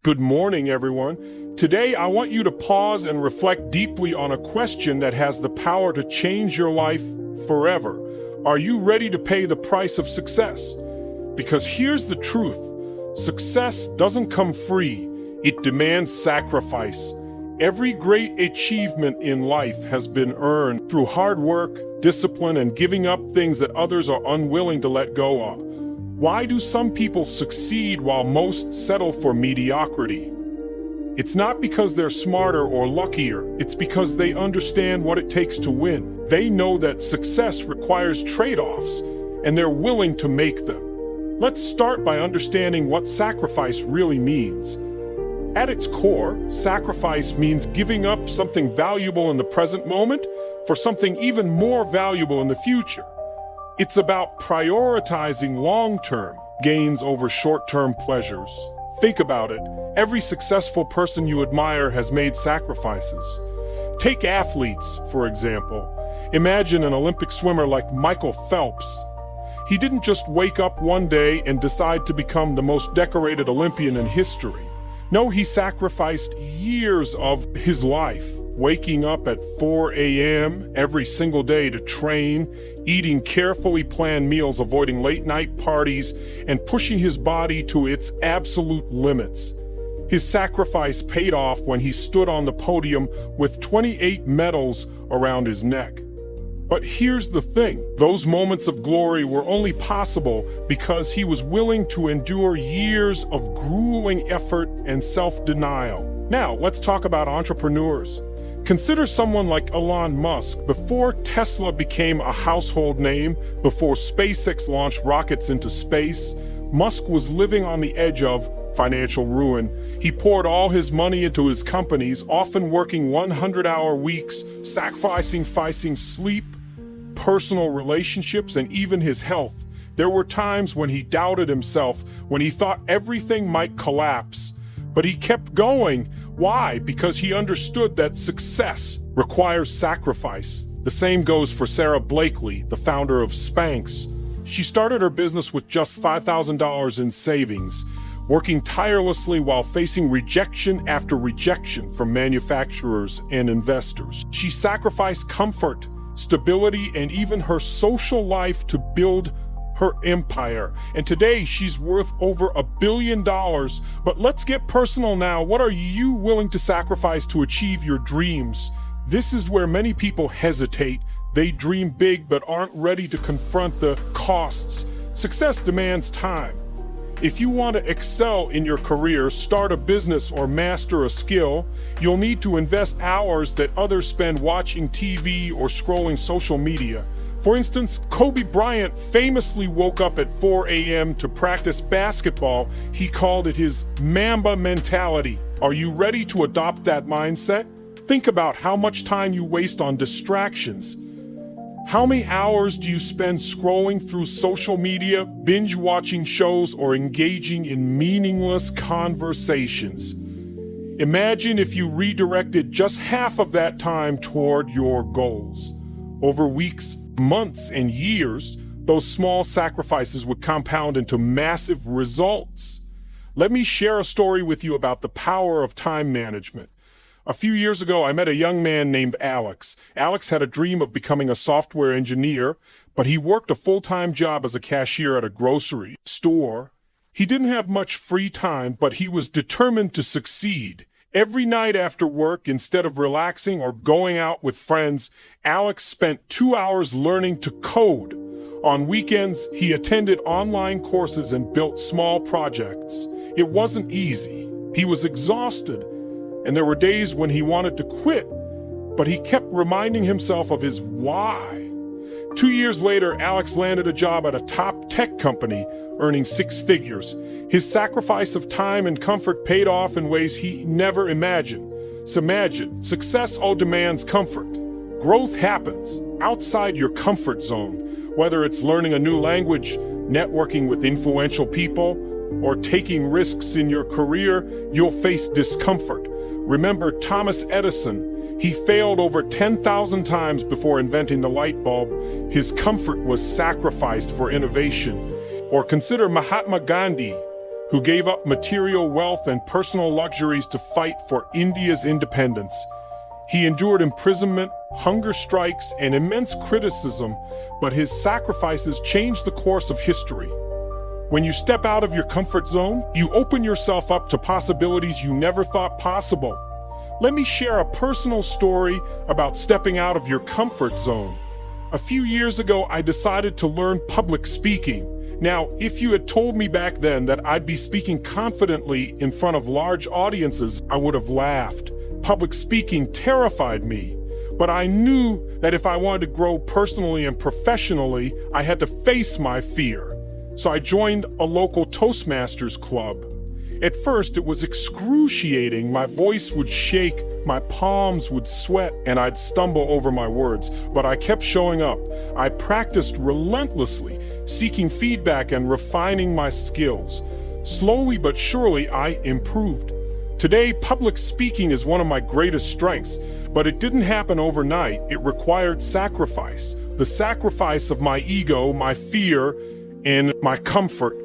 Good morning, everyone. Today, I want you to pause and reflect deeply on a question that has the power to change your life forever. Are you ready to pay the price of success? Because here's the truth. Success doesn't come free. It demands sacrifice. Every great achievement in life has been earned through hard work, discipline, and giving up things that others are unwilling to let go of. Why do some people succeed while most settle for mediocrity? It's not because they're smarter or luckier. It's because they understand what it takes to win. They know that success requires trade-offs, and they're willing to make them. Let's start by understanding what sacrifice really means. At its core, sacrifice means giving up something valuable in the present moment for something even more valuable in the future. It's about prioritizing long-term gains over short-term pleasures. Think about it. Every successful person you admire has made sacrifices. Take athletes, for example. Imagine an Olympic swimmer like Michael Phelps. He didn't just wake up one day and decide to become the most decorated Olympian in history. No, he sacrificed years of his life, waking up at 4 a.m. every single day to train, eating carefully planned meals, avoiding late-night parties, and pushing his body to its absolute limits. His sacrifice paid off when he stood on the podium with 28 medals around his neck. But here's the thing, those moments of glory were only possible because he was willing to endure years of grueling effort and self-denial. Now, let's talk about entrepreneurs. Consider someone like Elon Musk. Before Tesla became a household name, before SpaceX launched rockets into space, Musk was living on the edge of financial ruin. He poured all his money into his companies, often working 100-hour weeks, sacrificing sleep, personal relationships, and even his health. There were times when he doubted himself, when he thought everything might collapse. But he kept going. Why? Because he understood that success requires sacrifice. The same goes for Sarah Blakely, the founder of Spanx. She started her business with just $5,000 in savings, working tirelessly while facing rejection after rejection from manufacturers and investors. She sacrificed comfort, stability, and even her social life to build her empire. And today she's worth over $1 billion. But let's get personal now. What are you willing to sacrifice to achieve your dreams? This is where many people hesitate. They dream big but aren't ready to confront the costs. Success demands time. If you want to excel in your career, start a business, or master a skill, you'll need to invest hours that others spend watching TV or scrolling social media. For instance, Kobe Bryant famously woke up at 4 a.m. to practice basketball. He called it his Mamba mentality. Are you ready to adopt that mindset? Think about how much time you waste on distractions. How many hours do you spend scrolling through social media, binge watching shows, or engaging in meaningless conversations? Imagine if you redirected just half of that time toward your goals. Over weeks, months, and years, those small sacrifices would compound into massive results. Let me share a story with you about the power of time management. A few years ago, I met a young man named Alex. Alex had a dream of becoming a software engineer, but he worked a full-time job as a cashier at a grocery store. He didn't have much free time, but he was determined to succeed. Every night after work, instead of relaxing or going out with friends, Alex spent 2 hours learning to code. On weekends, he attended online courses and built small projects. It wasn't easy. He was exhausted, and there were days when he wanted to quit, but he kept reminding himself of his why. 2 years later, Alex landed a job at a top tech company, earning 6 figures. His sacrifice of time and comfort paid off in ways he never imagined. So imagine, success demands comfort. Growth happens outside your comfort zone, whether it's learning a new language, networking with influential people, or taking risks in your career. You'll face discomfort. Remember Thomas Edison. He failed over 10,000 times before inventing the light bulb. His comfort was sacrificed for innovation. Or consider Mahatma Gandhi, who gave up material wealth and personal luxuries to fight for India's independence. He endured imprisonment, hunger strikes, and immense criticism, but his sacrifices changed the course of history. When you step out of your comfort zone, you open yourself up to possibilities you never thought possible. Let me share a personal story about stepping out of your comfort zone. A few years ago, I decided to learn public speaking. Now, if you had told me back then that I'd be speaking confidently in front of large audiences, I would have laughed. Public speaking terrified me, but I knew that if I wanted to grow personally and professionally, I had to face my fear. So I joined a local Toastmasters club. At first, it was excruciating. My voice would shake, my palms would sweat, and I'd stumble over my words. But I kept showing up. I practiced relentlessly, seeking feedback and refining my skills. Slowly but surely, I improved. Today, public speaking is one of my greatest strengths, but it didn't happen overnight. It required sacrifice. The sacrifice of my ego, my fear, and my comfort.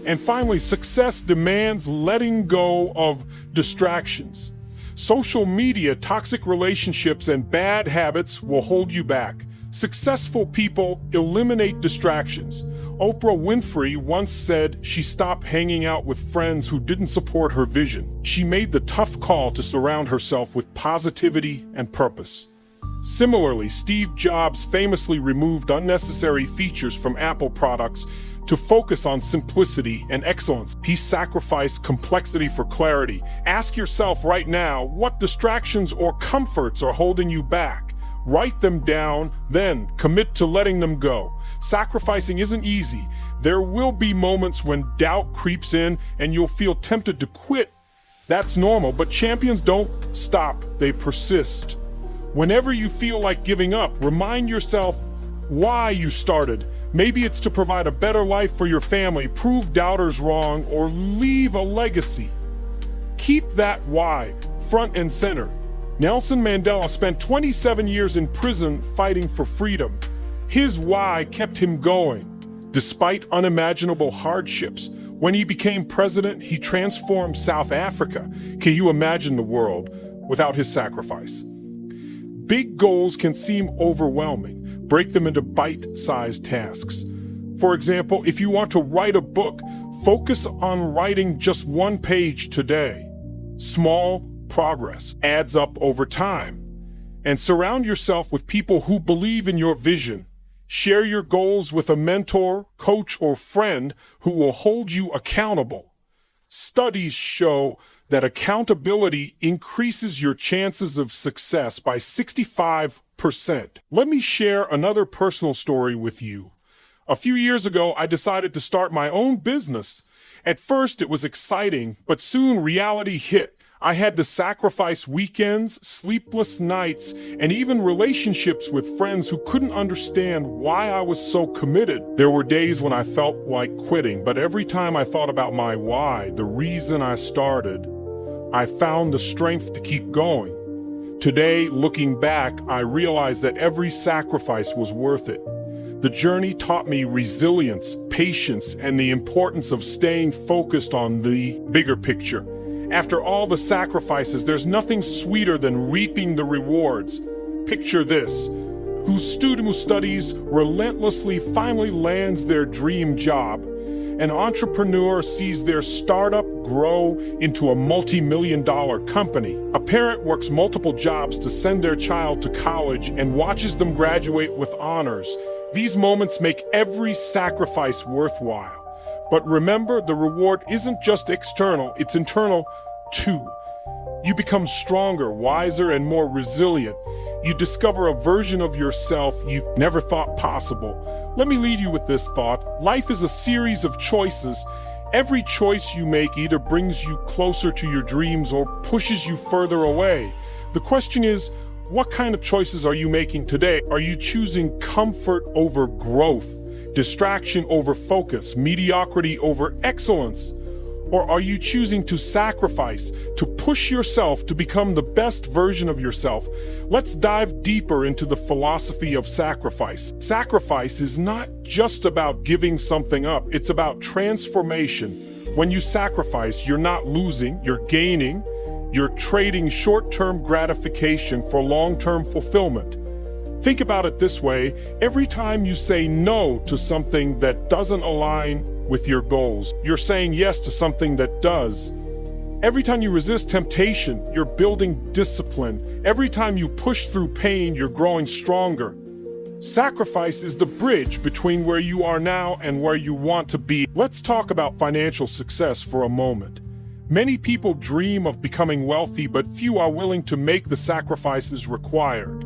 And finally, success demands letting go of distractions. Social media, toxic relationships, and bad habits will hold you back. Successful people eliminate distractions. Oprah Winfrey once said she stopped hanging out with friends who didn't support her vision. She made the tough call to surround herself with positivity and purpose. Similarly, Steve Jobs famously removed unnecessary features from Apple products to focus on simplicity and excellence. He sacrificed complexity for clarity. Ask yourself right now, what distractions or comforts are holding you back? Write them down, then commit to letting them go. Sacrificing isn't easy. There will be moments when doubt creeps in and you'll feel tempted to quit. That's normal, but champions don't stop, they persist. Whenever you feel like giving up, remind yourself why you started. Maybe it's to provide a better life for your family, prove doubters wrong, or leave a legacy. Keep that why front and center. Nelson Mandela spent 27 years in prison fighting for freedom. His why kept him going, despite unimaginable hardships. When he became president, he transformed South Africa. Can you imagine the world without his sacrifice? Big goals can seem overwhelming. Break them into bite-sized tasks. For example, if you want to write a book, focus on writing just one page today. Small progress adds up over time. And surround yourself with people who believe in your vision. Share your goals with a mentor, coach, or friend who will hold you accountable. Studies show that accountability increases your chances of success by 65%. Let me share another personal story with you. A few years ago, I decided to start my own business. At first, it was exciting, but soon reality hit. I had to sacrifice weekends, sleepless nights, and even relationships with friends who couldn't understand why I was so committed. There were days when I felt like quitting, but every time I thought about my why, the reason I started, I found the strength to keep going. Today, looking back, I realized that every sacrifice was worth it. The journey taught me resilience, patience, and the importance of staying focused on the bigger picture. After all the sacrifices, there's nothing sweeter than reaping the rewards. Picture this: whose student who studies relentlessly finally lands their dream job. An entrepreneur sees their startup grow into a multi-million-dollar company. A parent works multiple jobs to send their child to college and watches them graduate with honors. These moments make every sacrifice worthwhile. But remember, the reward isn't just external, it's internal too. You become stronger, wiser, and more resilient. You discover a version of yourself you never thought possible. Let me leave you with this thought. Life is a series of choices. Every choice you make either brings you closer to your dreams or pushes you further away. The question is, what kind of choices are you making today? Are you choosing comfort over growth? Distraction over focus, mediocrity over excellence? Or are you choosing to sacrifice, to push yourself to become the best version of yourself? Let's dive deeper into the philosophy of sacrifice. Sacrifice is not just about giving something up, it's about transformation. When you sacrifice, you're not losing, you're gaining. You're trading short-term gratification for long-term fulfillment. Think about it this way: every time you say no to something that doesn't align with your goals, you're saying yes to something that does. Every time you resist temptation, you're building discipline. Every time you push through pain, you're growing stronger. Sacrifice is the bridge between where you are now and where you want to be. Let's talk about financial success for a moment. Many people dream of becoming wealthy, but few are willing to make the sacrifices required.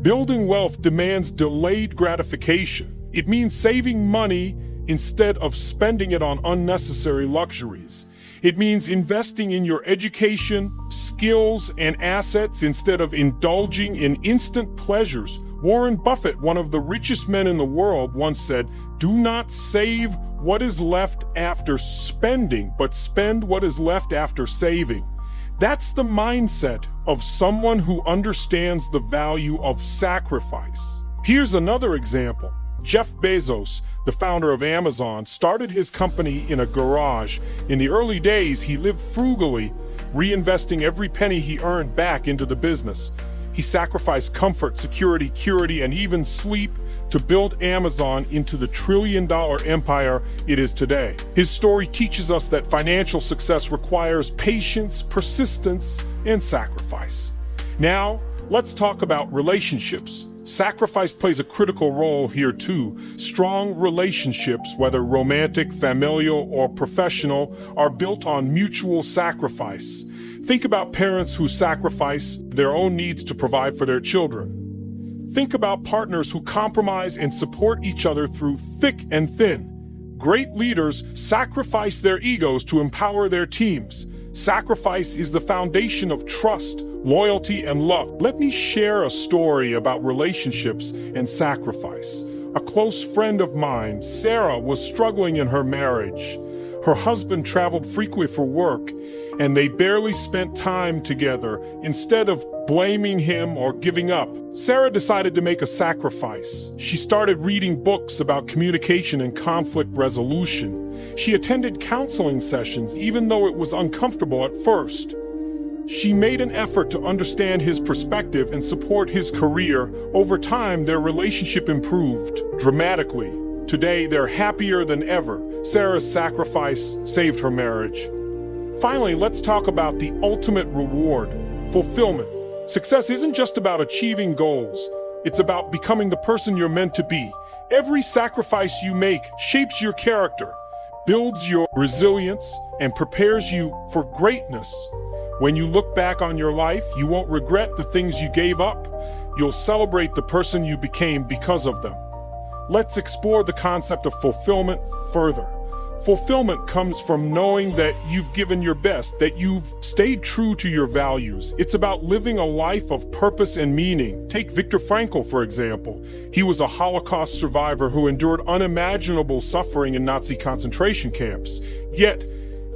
Building wealth demands delayed gratification. It means saving money instead of spending it on unnecessary luxuries. It means investing in your education, skills, and assets instead of indulging in instant pleasures. Warren Buffett, one of the richest men in the world, once said, "Do not save what is left after spending, but spend what is left after saving." That's the mindset of someone who understands the value of sacrifice. Here's another example. Jeff Bezos, the founder of Amazon, started his company in a garage. In the early days, he lived frugally, reinvesting every penny he earned back into the business. He sacrificed comfort, security, and even sleep to build Amazon into the trillion-dollar empire it is today. His story teaches us that financial success requires patience, persistence, and sacrifice. Now, let's talk about relationships. Sacrifice plays a critical role here too. Strong relationships, whether romantic, familial, or professional, are built on mutual sacrifice. Think about parents who sacrifice their own needs to provide for their children. Think about partners who compromise and support each other through thick and thin. Great leaders sacrifice their egos to empower their teams. Sacrifice is the foundation of trust, loyalty, and love. Let me share a story about relationships and sacrifice. A close friend of mine, Sarah, was struggling in her marriage. Her husband traveled frequently for work, and they barely spent time together. Instead of blaming him or giving up, Sarah decided to make a sacrifice. She started reading books about communication and conflict resolution. She attended counseling sessions, even though it was uncomfortable at first. She made an effort to understand his perspective and support his career. Over time, their relationship improved dramatically. Today, they're happier than ever. Sarah's sacrifice saved her marriage. Finally, let's talk about the ultimate reward: fulfillment. Success isn't just about achieving goals. It's about becoming the person you're meant to be. Every sacrifice you make shapes your character, builds your resilience, and prepares you for greatness. When you look back on your life, you won't regret the things you gave up. You'll celebrate the person you became because of them. Let's explore the concept of fulfillment further. Fulfillment comes from knowing that you've given your best, that you've stayed true to your values. It's about living a life of purpose and meaning. Take Viktor Frankl, for example. He was a Holocaust survivor who endured unimaginable suffering in Nazi concentration camps. Yet,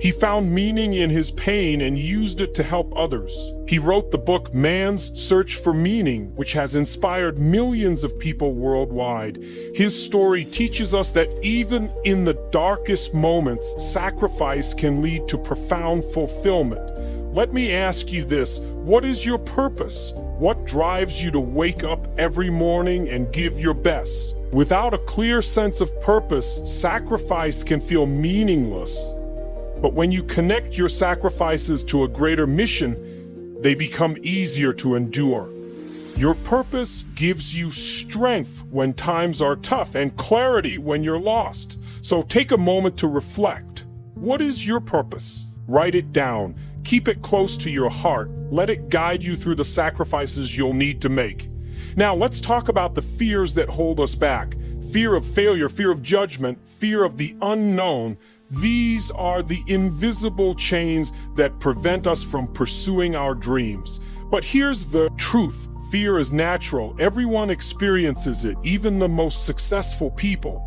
he found meaning in his pain and used it to help others. He wrote the book Man's Search for Meaning, which has inspired millions of people worldwide. His story teaches us that even in the darkest moments, sacrifice can lead to profound fulfillment. Let me ask you this: what is your purpose? What drives you to wake up every morning and give your best? Without a clear sense of purpose, sacrifice can feel meaningless. But when you connect your sacrifices to a greater mission, they become easier to endure. Your purpose gives you strength when times are tough and clarity when you're lost. So take a moment to reflect. What is your purpose? Write it down. Keep it close to your heart. Let it guide you through the sacrifices you'll need to make. Now let's talk about the fears that hold us back. Fear of failure, fear of judgment, fear of the unknown. These are the invisible chains that prevent us from pursuing our dreams. But here's the truth: fear is natural. Everyone experiences it, even the most successful people.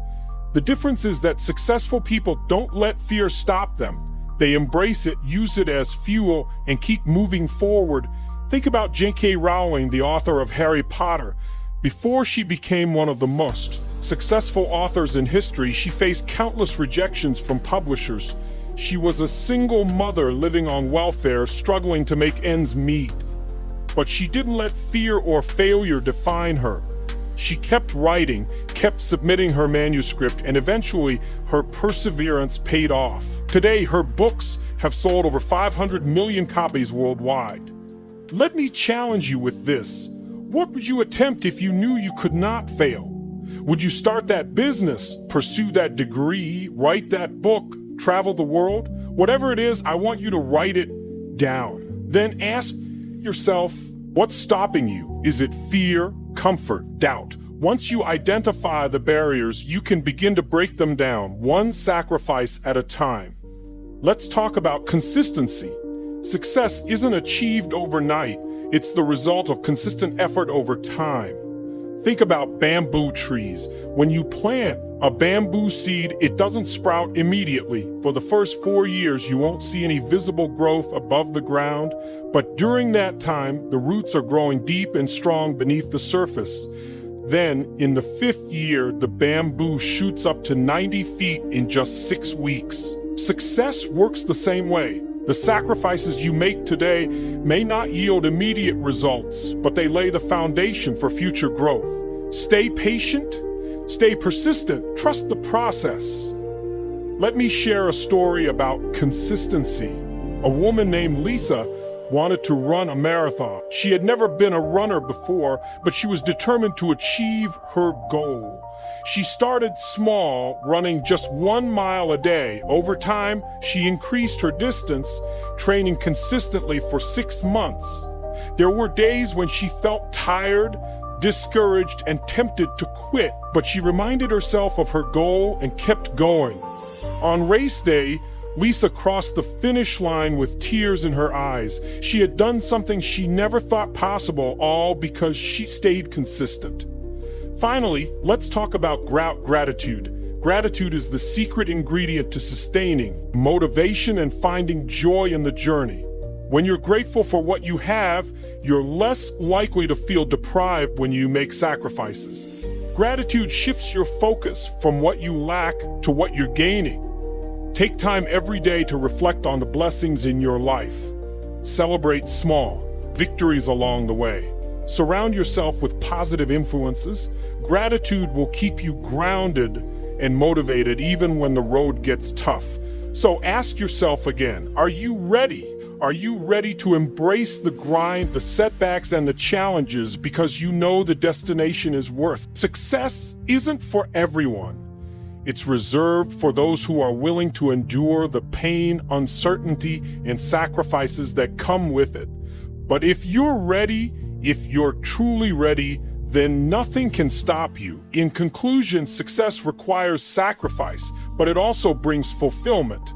The difference is that successful people don't let fear stop them. They embrace it, use it as fuel, and keep moving forward. Think about J.K. Rowling, the author of Harry Potter. Before she became one of the most successful authors in history, she faced countless rejections from publishers. She was a single mother living on welfare, struggling to make ends meet. But she didn't let fear or failure define her. She kept writing, kept submitting her manuscript, and eventually her perseverance paid off. Today, her books have sold over 500 million copies worldwide. Let me challenge you with this. What would you attempt if you knew you could not fail? Would you start that business, pursue that degree, write that book, travel the world? Whatever it is, I want you to write it down. Then ask yourself, what's stopping you? Is it fear, comfort, doubt? Once you identify the barriers, you can begin to break them down, one sacrifice at a time. Let's talk about consistency. Success isn't achieved overnight. It's the result of consistent effort over time. Think about bamboo trees. When you plant a bamboo seed, it doesn't sprout immediately. For the first 4 years, you won't see any visible growth above the ground, but during that time, the roots are growing deep and strong beneath the surface. Then, in the 5th year, the bamboo shoots up to 90 feet in just 6 weeks. Success works the same way. The sacrifices you make today may not yield immediate results, but they lay the foundation for future growth. Stay patient, stay persistent, trust the process. Let me share a story about consistency. A woman named Lisa wanted to run a marathon. She had never been a runner before, but she was determined to achieve her goal. She started small, running just 1 mile a day. Over time, she increased her distance, training consistently for 6 months. There were days when she felt tired, discouraged, and tempted to quit, but she reminded herself of her goal and kept going. On race day, Lisa crossed the finish line with tears in her eyes. She had done something she never thought possible, all because she stayed consistent. Finally, let's talk about gratitude. Gratitude is the secret ingredient to sustaining motivation and finding joy in the journey. When you're grateful for what you have, you're less likely to feel deprived when you make sacrifices. Gratitude shifts your focus from what you lack to what you're gaining. Take time every day to reflect on the blessings in your life. Celebrate small victories along the way. Surround yourself with positive influences. Gratitude will keep you grounded and motivated even when the road gets tough. So ask yourself again, are you ready? Are you ready to embrace the grind, the setbacks, and the challenges because you know the destination is worth? Success isn't for everyone. It's reserved for those who are willing to endure the pain, uncertainty, and sacrifices that come with it. But if you're ready, if you're truly ready, then nothing can stop you. In conclusion, success requires sacrifice, but it also brings fulfillment.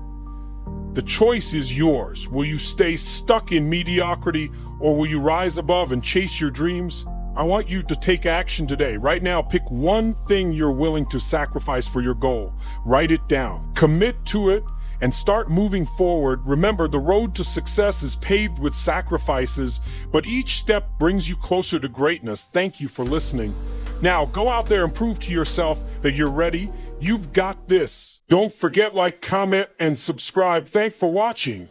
The choice is yours. Will you stay stuck in mediocrity, or will you rise above and chase your dreams? I want you to take action today. Right now, pick one thing you're willing to sacrifice for your goal. Write it down. Commit to it and start moving forward. Remember, the road to success is paved with sacrifices, but each step brings you closer to greatness. Thank you for listening. Now, go out there and prove to yourself that you're ready. You've got this. Don't forget, like, comment, and subscribe. Thanks for watching.